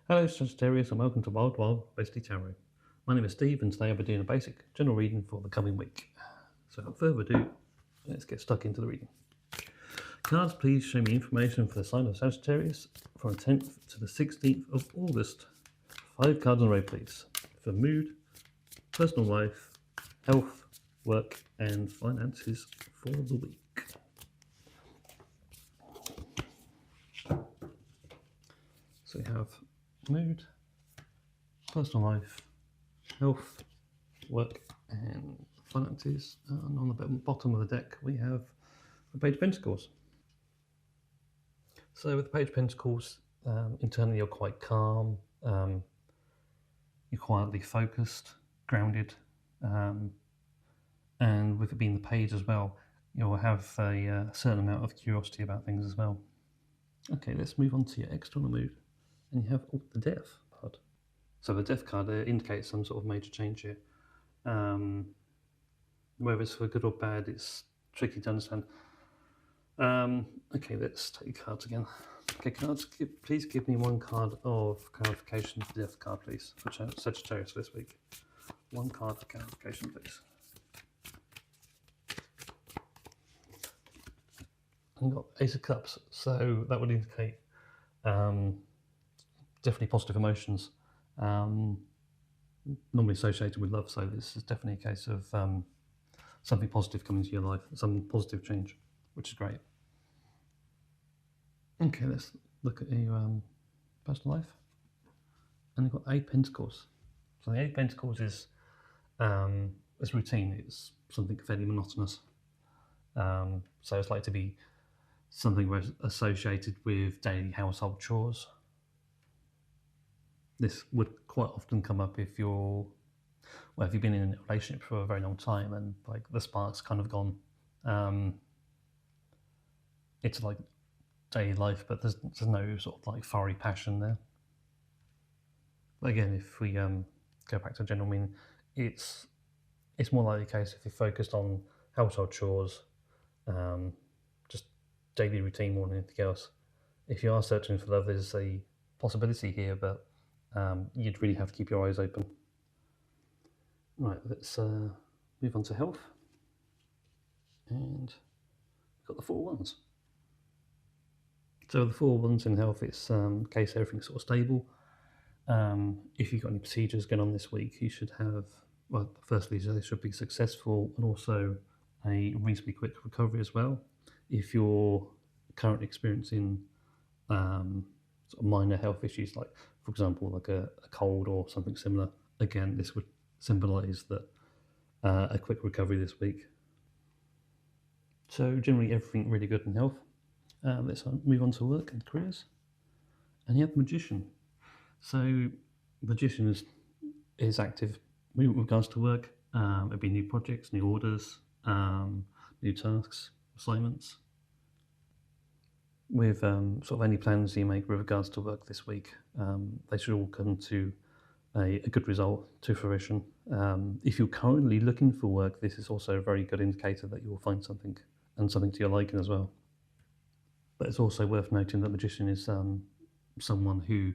Hello Sagittarius and welcome to Wild Wild Wesley Tarot. My name is Steve and today I'll be doing a basic general reading for the coming week. So without further ado, let's get stuck into the reading. Cards, please show me information for the sign of Sagittarius from the 10th to the 16th of August. 5 cards in a row please. For mood, personal life, health, work and finances for the week. So we have mood, personal life, health, work and finances. And on the bottom of the deck we have the Page of Pentacles. So with the Page of Pentacles, internally you're quite calm, you're quietly focused, grounded, and with it being the page as well, you'll have a certain amount of curiosity about things as well. Okay, let's move on to your external mood. And you have the Death card. So the Death card indicates some sort of major change here. Whether it's for good or bad, it's tricky to understand. Okay, let's take cards again. Okay, cards, please give me one card of clarification for the Death card, please, for Sagittarius this week. One card for clarification, please. I've got Ace of Cups, so that would indicate definitely positive emotions, normally associated with love, so this is definitely a case of something positive coming to your life, some positive change, which is great. Okay, let's look at your personal life. And you've got 8 Pentacles. So the 8 Pentacles is routine, it's something fairly monotonous. So it's like to be something associated with daily household chores. This would quite often come up if you've been in a relationship for a very long time and like the spark's kind of gone. It's like daily life, but there's no sort of like fiery passion there. But again, if we go back to general meaning, it's more likely the case if you're focused on household chores, just daily routine more than anything else. If you are searching for love, there's a possibility here, but you'd really have to keep your eyes open. Right, let's move on to health. And we've got the 4 Wands. So the 4 Wands in health, it's in case everything's sort of stable. If you've got any procedures going on this week, you should have, well, firstly, they should be successful and also a reasonably quick recovery as well. If you're currently experiencing sort of minor health issues, like, for example, like a cold or something similar, again, this would symbolise that a quick recovery this week. So generally everything really good in health. Let's move on to work and careers. And you have the Magician. So Magician is active with regards to work. It'd be new projects, new orders, new tasks, assignments. With sort of any plans you make with regards to work this week, they should all come to a good result, to fruition. If you're currently looking for work, this is also a very good indicator that you'll find something, and something to your liking as well. But it's also worth noting that Magician is someone who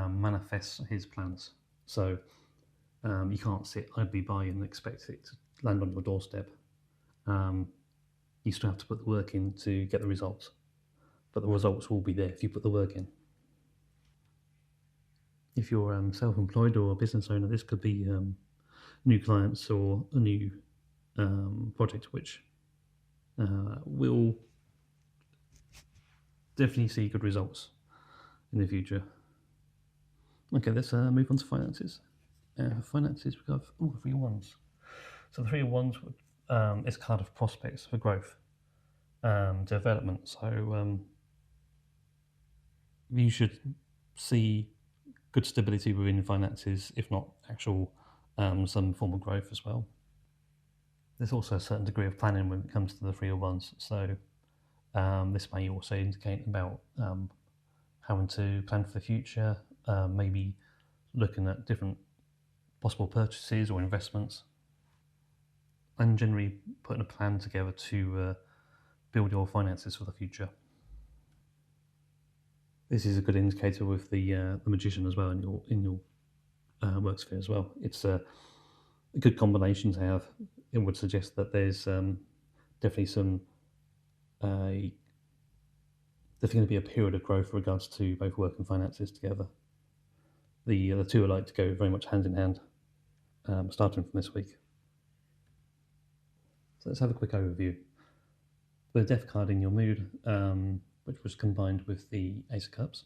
manifests his plans. So you can't sit idly by and expect it to land on your doorstep. You still have to put the work in to get the results. But the results will be there if you put the work in. If you're self-employed or a business owner, this could be new clients or a new project which will definitely see good results in the future. Okay, let's move on to finances. Finances, we have 3 Wands. So the 3 Wands is a card of prospects for growth, development. So you should see good stability within finances, if not actual some form of growth as well. There's also a certain degree of planning when it comes to the 3 Wands. So this may also indicate about having to plan for the future, maybe looking at different possible purchases or investments, and generally putting a plan together to build your finances for the future. This is a good indicator with the Magician as well in your work sphere as well. It's a good combination to have. It would suggest that there's definitely some there's going to be a period of growth with regards to both work and finances together. The two are like to go very much hand in hand, starting from this week. So let's have a quick overview. The Death card in your mood, which was combined with the Ace of Cups.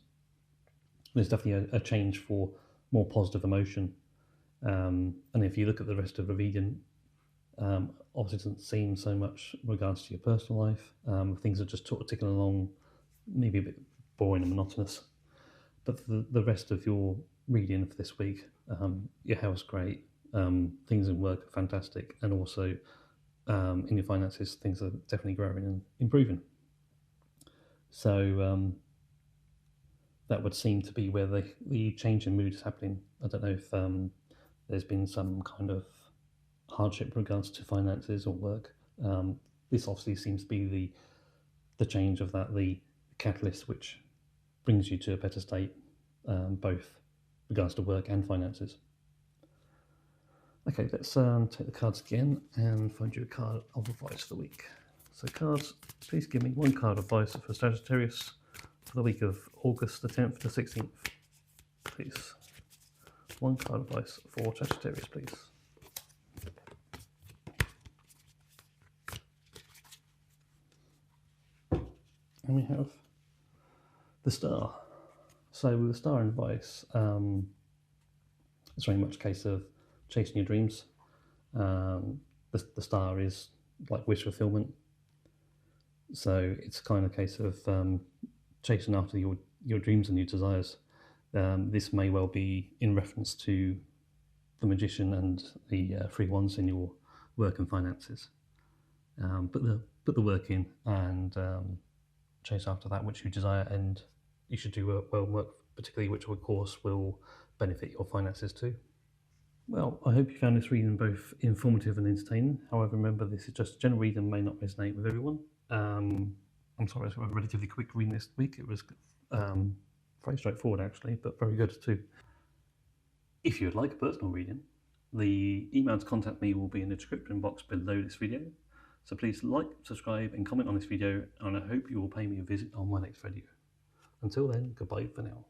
There's definitely a change for more positive emotion. And if you look at the rest of the reading, obviously it doesn't seem so much in regards to your personal life. Things are just sort of ticking along, maybe a bit boring and monotonous. But the rest of your reading for this week, your health's great, things in work are fantastic, and also in your finances, things are definitely growing and improving. So that would seem to be where the change in mood is happening. I don't know if there's been some kind of hardship in regards to finances or work. This obviously seems to be the change of that, the catalyst which brings you to a better state, both regards to work and finances. Okay, let's take the cards again and find you a card of advice for the week. So cards, please give me one card of advice for Sagittarius for the week of August the 10th to 16th, please. One card of advice for Sagittarius, please. And we have the Star. So with the Star and advice, it's very much a case of chasing your dreams. The Star is like wish fulfillment. So it's kind of a case of chasing after your dreams and your desires. This may well be in reference to the Magician and the 3 wands in your work and finances. Put the work in and chase after that which you desire, and you should do well work, particularly which of course will benefit your finances too. Well, I hope you found this reading both informative and entertaining. However, remember this is just a general reading and may not resonate with everyone. I'm sorry, it's a relatively quick reading this week. It was very straightforward actually, but very good too. If you would like a personal reading, the email to contact me will be in the description box below this video. So please like, subscribe and comment on this video, and I hope you will pay me a visit on my next video. Until then, goodbye for now.